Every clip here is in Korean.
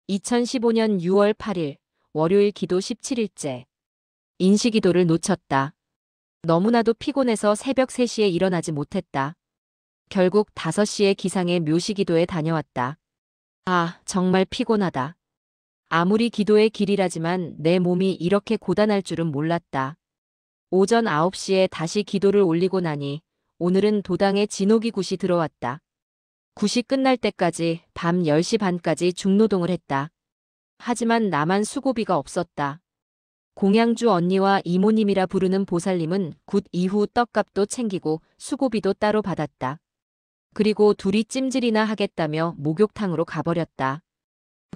2015년 6월 8일 월요일 기도 17일째. 인시기도를 놓쳤다. 너무나도 피곤해서 새벽 3시에 일어나지 못했다. 결국 5시에 기상에 묘시기도에 다녀왔다. 아, 정말 피곤하다. 아무리 기도의 길이라지만 내 몸이 이렇게 고단할 줄은 몰랐다. 오전 9시에 다시 기도를 올리고 나니 오늘은 도당에 진호기 굿이 들어왔다. 굿이 끝날 때까지 밤 10시 반까지 중노동을 했다. 하지만 나만 수고비가 없었다. 공양주 언니와 이모님이라 부르는 보살님은 굿 이후 떡값도 챙기고 수고비도 따로 받았다. 그리고 둘이 찜질이나 하겠다며 목욕탕으로 가버렸다.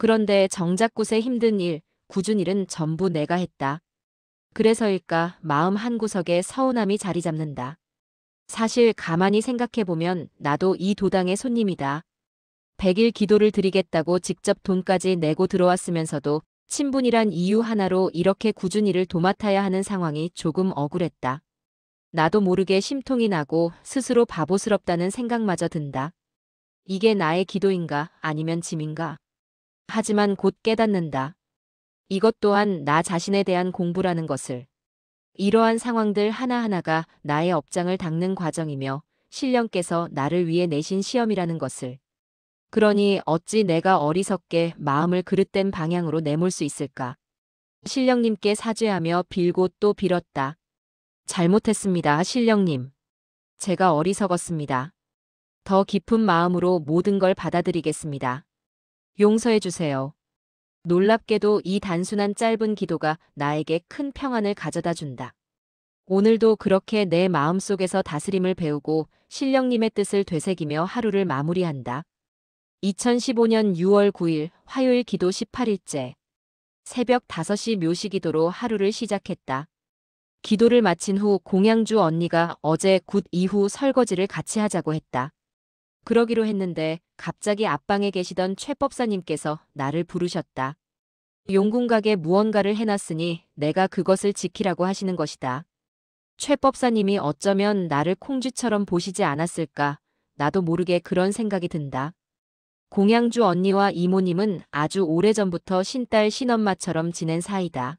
그런데 정작 굿의 힘든 일, 굳은 일은 전부 내가 했다. 그래서일까 마음 한구석에 서운함이 자리 잡는다. 사실 가만히 생각해보면 나도 이 도당의 손님이다. 100일 기도를 드리겠다고 직접 돈까지 내고 들어왔으면서도 친분이란 이유 하나로 이렇게 꾸준히 일을 도맡아야 하는 상황이 조금 억울했다. 나도 모르게 심통이 나고 스스로 바보스럽다는 생각마저 든다. 이게 나의 기도인가 아니면 짐인가? 하지만 곧 깨닫는다. 이것 또한 나 자신에 대한 공부라는 것을. 이러한 상황들 하나하나가 나의 업장을 닦는 과정이며 신령께서 나를 위해 내신 시험이라는 것을. 그러니 어찌 내가 어리석게 마음을 그릇된 방향으로 내몰 수 있을까? 신령님께 사죄하며 빌고 또 빌었다. 잘못했습니다, 신령님. 제가 어리석었습니다. 더 깊은 마음으로 모든 걸 받아들이겠습니다. 용서해 주세요. 놀랍게도 이 단순한 짧은 기도가 나에게 큰 평안을 가져다 준다. 오늘도 그렇게 내 마음속에서 다스림을 배우고 신령님의 뜻을 되새기며 하루를 마무리한다. 2015년 6월 9일 화요일 기도 18일째. 새벽 5시 묘시기도로 하루를 시작했다. 기도를 마친 후 공양주 언니가 어제 굿 이후 설거지를 같이 하자고 했다. 그러기로 했는데 갑자기 앞방에 계시던 최법사님께서 나를 부르셨다. 용궁각에 무언가를 해놨으니 내가 그것을 지키라고 하시는 것이다. 최법사님이 어쩌면 나를 콩쥐처럼 보시지 않았을까, 나도 모르게 그런 생각이 든다. 공양주 언니와 이모님은 아주 오래전부터 신딸 신엄마처럼 지낸 사이다.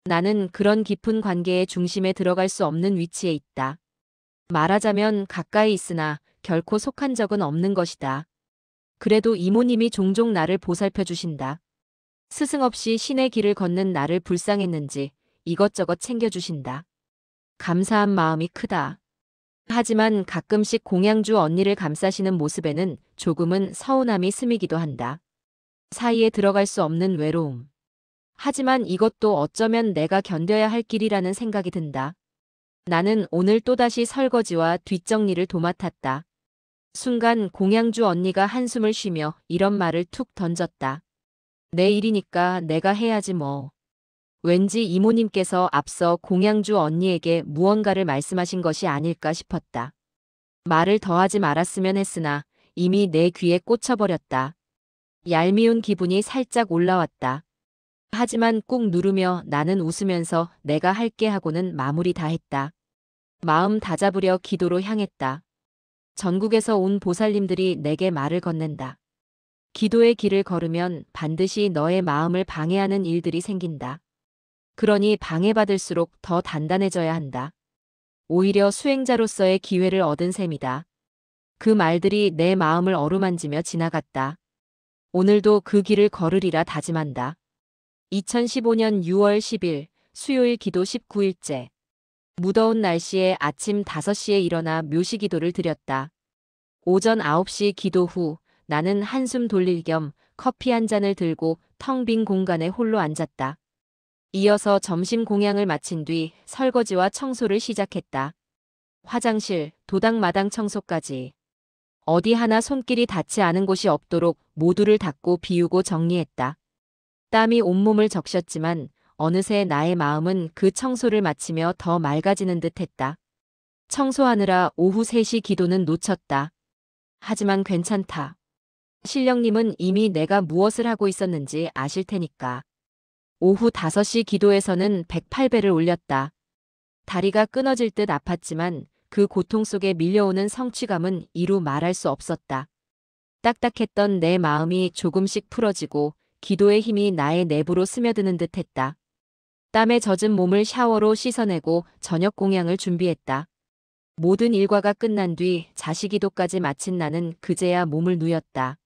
나는 그런 깊은 관계의 중심에 들어갈 수 없는 위치에 있다. 말하자면 가까이 있으나 결코 속한 적은 없는 것이다. 그래도 이모님이 종종 나를 보살펴 주신다. 스승 없이 신의 길을 걷는 나를 불쌍했는지 이것저것 챙겨주신다. 감사한 마음이 크다. 하지만 가끔씩 공양주 언니를 감싸시는 모습에는 조금은 서운함이 스미기도 한다. 사이에 들어갈 수 없는 외로움. 하지만 이것도 어쩌면 내가 견뎌야 할 길이라는 생각이 든다. 나는 오늘 또다시 설거지와 뒷정리를 도맡았다. 순간 공양주 언니가 한숨을 쉬며 이런 말을 툭 던졌다. 내 일이니까 내가 해야지 뭐. 왠지 이모님께서 앞서 공양주 언니에게 무언가를 말씀하신 것이 아닐까 싶었다. 말을 더하지 말았으면 했으나 이미 내 귀에 꽂혀버렸다. 얄미운 기분이 살짝 올라왔다. 하지만 꾹 누르며 나는 웃으면서 내가 할게 하고는 마무리 다 했다. 마음 다잡으려 기도로 향했다. 전국에서 온 보살님들이 내게 말을 건넨다. 기도의 길을 걸으면 반드시 너의 마음을 방해하는 일들이 생긴다. 그러니 방해받을수록 더 단단해져야 한다. 오히려 수행자로서의 기회를 얻은 셈이다. 그 말들이 내 마음을 어루만지며 지나갔다. 오늘도 그 길을 걸으리라 다짐한다. 2015년 6월 10일 수요일 기도 19일째. 무더운 날씨에 아침 5시에 일어나 묘시기도를 드렸다. 오전 9시 기도 후 나는 한숨 돌릴 겸 커피 한 잔을 들고 텅 빈 공간에 홀로 앉았다. 이어서 점심 공양을 마친 뒤 설거지와 청소를 시작했다. 화장실, 도당 마당 청소까지. 어디 하나 손길이 닿지 않은 곳이 없도록 모두를 닦고 비우고 정리했다. 땀이 온몸을 적셨지만 어느새 나의 마음은 그 청소를 마치며 더 맑아지는 듯 했다. 청소하느라 오후 3시 기도는 놓쳤다. 하지만 괜찮다. 신령님은 이미 내가 무엇을 하고 있었는지 아실 테니까. 오후 5시 기도에서는 108배를 올렸다. 다리가 끊어질 듯 아팠지만 그 고통 속에 밀려오는 성취감은 이루 말할 수 없었다. 딱딱했던 내 마음이 조금씩 풀어지고 기도의 힘이 나의 내부로 스며드는 듯 했다. 땀에 젖은 몸을 샤워로 씻어내고 저녁 공양을 준비했다. 모든 일과가 끝난 뒤 자식기도까지 마친 나는 그제야 몸을 누였다.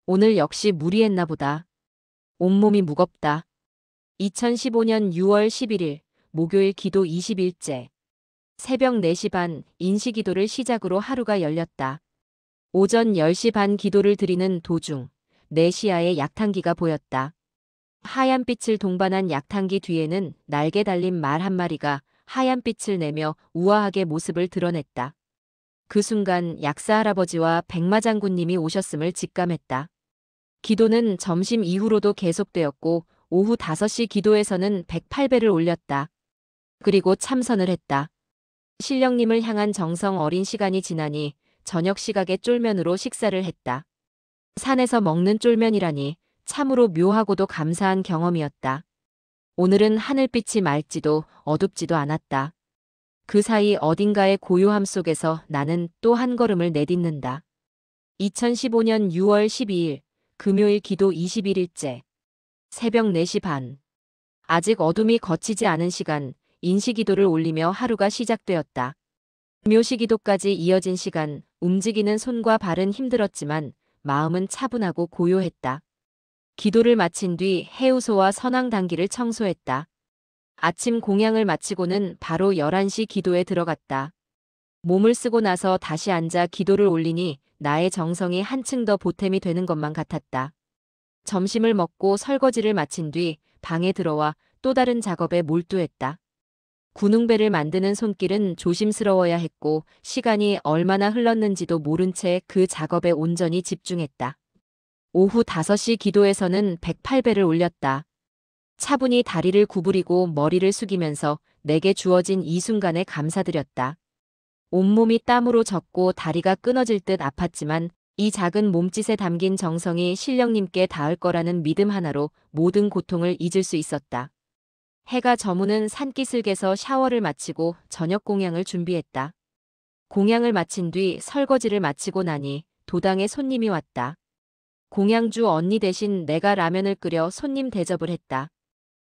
오늘 역시 무리했나 보다. 온몸이 무겁다. 2015년 6월 11일 목요일 기도 20일째. 새벽 4시 반 인시기도를 시작으로 하루가 열렸다. 오전 10시 반 기도를 드리는 도중 내 시야에 약탕기가 보였다. 하얀 빛을 동반한 약탕기 뒤에는 날개 달린 말 한 마리가 하얀 빛을 내며 우아하게 모습을 드러냈다. 그 순간 약사 할아버지와 백마장군님이 오셨음을 직감했다. 기도는 점심 이후로도 계속되었고 오후 5시 기도에서는 108배를 올렸다. 그리고 참선을 했다. 신령님을 향한 정성 어린 시간이 지나니 저녁 시각에 쫄면으로 식사를 했다. 산에서 먹는 쫄면이라니 참으로 묘하고도 감사한 경험이었다. 오늘은 하늘빛이 맑지도 어둡지도 않았다. 그 사이 어딘가의 고요함 속에서 나는 또 한 걸음을 내딛는다. 2015년 6월 12일 금요일 기도 21일째. 새벽 4시 반. 아직 어둠이 걷히지 않은 시간, 인시기도를 올리며 하루가 시작되었다. 묘시기도까지 이어진 시간, 움직이는 손과 발은 힘들었지만 마음은 차분하고 고요했다. 기도를 마친 뒤 해우소와 선왕단기를 청소했다. 아침 공양을 마치고는 바로 11시 기도에 들어갔다. 몸을 쓰고 나서 다시 앉아 기도를 올리니 나의 정성이 한층 더 보탬이 되는 것만 같았다. 점심을 먹고 설거지를 마친 뒤 방에 들어와 또 다른 작업에 몰두했다. 구능배를 만드는 손길은 조심스러워야 했고 시간이 얼마나 흘렀는지도 모른 채 그 작업에 온전히 집중했다. 오후 5시 기도에서는 108배를 올렸다. 차분히 다리를 구부리고 머리를 숙이면서 내게 주어진 이 순간에 감사드렸다. 온몸이 땀으로 젖고 다리가 끊어질 듯 아팠지만 이 작은 몸짓에 담긴 정성이 신령님께 닿을 거라는 믿음 하나로 모든 고통을 잊을 수 있었다. 해가 저무는 산기슭에서 샤워를 마치고 저녁 공양을 준비했다. 공양을 마친 뒤 설거지를 마치고 나니 도당에 손님이 왔다. 공양주 언니 대신 내가 라면을 끓여 손님 대접을 했다.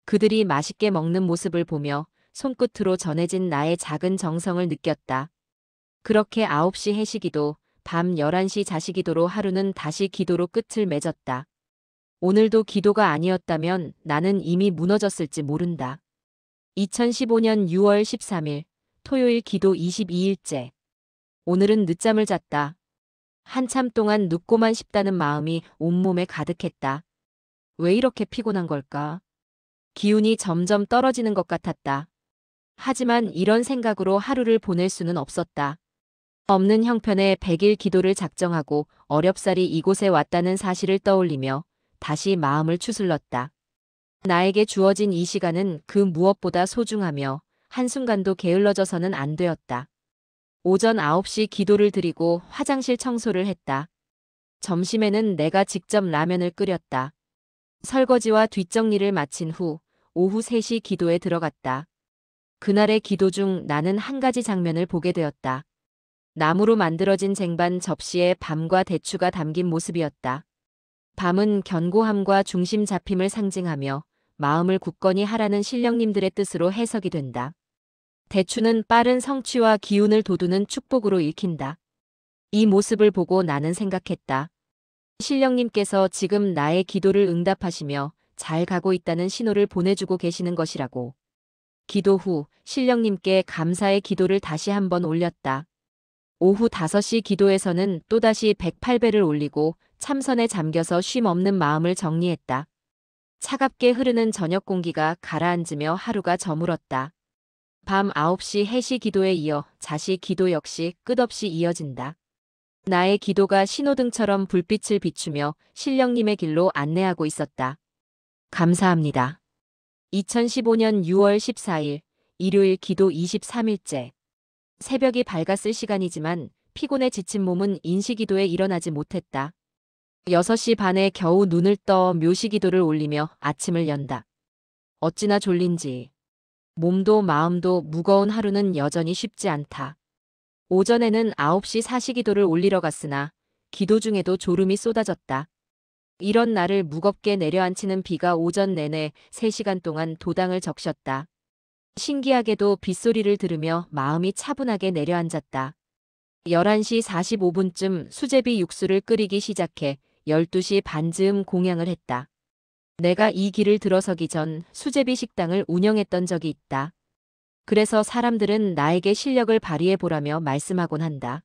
그들이 맛있게 먹는 모습을 보며 손끝으로 전해진 나의 작은 정성을 느꼈다. 그렇게 9시 해시기도, 밤 11시 자시기도로 하루는 다시 기도로 끝을 맺었다. 오늘도 기도가 아니었다면 나는 이미 무너졌을지 모른다. 2015년 6월 13일 토요일 기도 22일째. 오늘은 늦잠을 잤다. 한참 동안 눕고만 싶다는 마음이 온몸에 가득했다. 왜 이렇게 피곤한 걸까? 기운이 점점 떨어지는 것 같았다. 하지만 이런 생각으로 하루를 보낼 수는 없었다. 없는 형편에 100일 기도를 작정하고 어렵사리 이곳에 왔다는 사실을 떠올리며 다시 마음을 추슬렀다. 나에게 주어진 이 시간은 그 무엇보다 소중하며 한순간도 게을러져서는 안 되었다. 오전 9시 기도를 드리고 화장실 청소를 했다. 점심에는 내가 직접 라면을 끓였다. 설거지와 뒷정리를 마친 후 오후 3시 기도에 들어갔다. 그날의 기도 중 나는 한 가지 장면을 보게 되었다. 나무로 만들어진 쟁반 접시에 밤과 대추가 담긴 모습이었다. 밤은 견고함과 중심 잡힘을 상징하며 마음을 굳건히 하라는 신령님들의 뜻으로 해석이 된다. 대추는 빠른 성취와 기운을 돋우는 축복으로 읽힌다. 이 모습을 보고 나는 생각했다. 신령님께서 지금 나의 기도를 응답하시며 잘 가고 있다는 신호를 보내주고 계시는 것이라고. 기도 후 신령님께 감사의 기도를 다시 한번 올렸다. 오후 5시 기도에서는 또다시 108배를 올리고 참선에 잠겨서 쉼 없는 마음을 정리했다. 차갑게 흐르는 저녁 공기가 가라앉으며 하루가 저물었다. 밤 9시 해시 기도에 이어 자시 기도 역시 끝없이 이어진다. 나의 기도가 신호등처럼 불빛을 비추며 신령님의 길로 안내하고 있었다. 감사합니다. 2015년 6월 14일 일요일 기도 23일째. 새벽이 밝았을 시간이지만 피곤에 지친 몸은 인시기도에 일어나지 못했다. 6시 반에 겨우 눈을 떠 묘시기도를 올리며 아침을 연다. 어찌나 졸린지. 몸도 마음도 무거운 하루는 여전히 쉽지 않다. 오전에는 9시 사시기도를 올리러 갔으나 기도 중에도 졸음이 쏟아졌다. 이런 나를 무겁게 내려앉히는 비가 오전 내내 3시간 동안 도당을 적셨다. 신기하게도 빗소리를 들으며 마음이 차분하게 내려앉았다. 11시 45분쯤 수제비 육수를 끓이기 시작해 12시 반즈음 공양을 했다. 내가 이 길을 들어서기 전 수제비 식당을 운영했던 적이 있다. 그래서 사람들은 나에게 실력을 발휘해 보라며 말씀하곤 한다.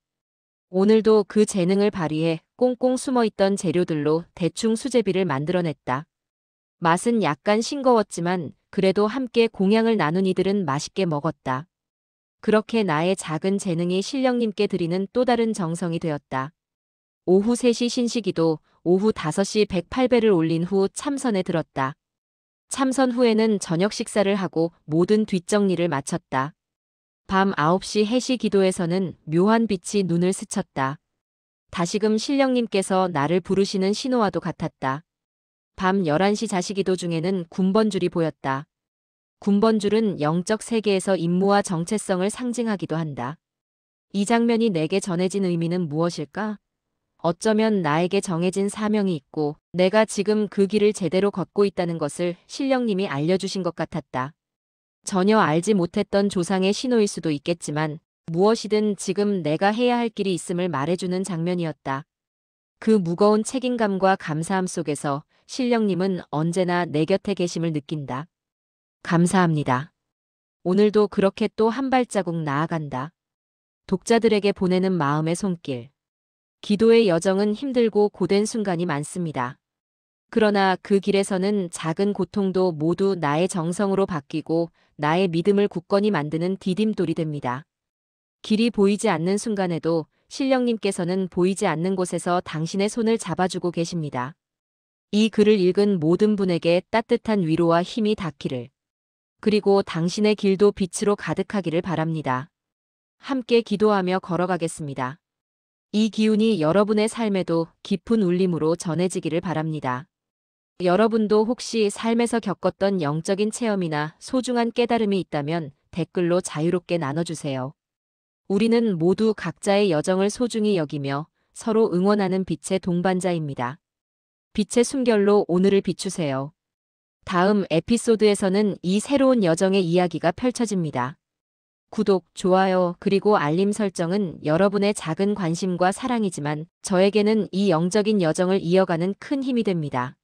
오늘도 그 재능을 발휘해 꽁꽁 숨어있던 재료들로 대충 수제비를 만들어냈다. 맛은 약간 싱거웠지만 그래도 함께 공양을 나눈 이들은 맛있게 먹었다. 그렇게 나의 작은 재능이 신령님께 드리는 또 다른 정성이 되었다. 오후 3시 신시기도, 오후 5시 108배를 올린 후 참선에 들었다. 참선 후에는 저녁 식사를 하고 모든 뒷정리를 마쳤다. 밤 9시 해시 기도에서는 묘한 빛이 눈을 스쳤다. 다시금 신령님께서 나를 부르시는 신호와도 같았다. 밤 11시 자시기도 중에는 군번줄이 보였다. 군번줄은 영적 세계에서 임무와 정체성을 상징하기도 한다. 이 장면이 내게 전해진 의미는 무엇일까? 어쩌면 나에게 정해진 사명이 있고 내가 지금 그 길을 제대로 걷고 있다는 것을 신령님이 알려주신 것 같았다. 전혀 알지 못했던 조상의 신호일 수도 있겠지만 무엇이든 지금 내가 해야 할 길이 있음을 말해주는 장면이었다. 그 무거운 책임감과 감사함 속에서 신령님은 언제나 내 곁에 계심을 느낀다. 감사합니다. 오늘도 그렇게 또 한 발자국 나아간다. 독자들에게 보내는 마음의 손길. 기도의 여정은 힘들고 고된 순간이 많습니다. 그러나 그 길에서는 작은 고통도 모두 나의 정성으로 바뀌고 나의 믿음을 굳건히 만드는 디딤돌이 됩니다. 길이 보이지 않는 순간에도 신령님께서는 보이지 않는 곳에서 당신의 손을 잡아주고 계십니다. 이 글을 읽은 모든 분에게 따뜻한 위로와 힘이 닿기를. 그리고 당신의 길도 빛으로 가득하기를 바랍니다. 함께 기도하며 걸어가겠습니다. 이 기운이 여러분의 삶에도 깊은 울림으로 전해지기를 바랍니다. 여러분도 혹시 삶에서 겪었던 영적인 체험이나 소중한 깨달음이 있다면 댓글로 자유롭게 나눠주세요. 우리는 모두 각자의 여정을 소중히 여기며 서로 응원하는 빛의 동반자입니다. 빛의 숨결로 오늘을 비추세요. 다음 에피소드에서는 이 새로운 여정의 이야기가 펼쳐집니다. 구독, 좋아요, 그리고 알림 설정은 여러분의 작은 관심과 사랑이지만 저에게는 이 영적인 여정을 이어가는 큰 힘이 됩니다.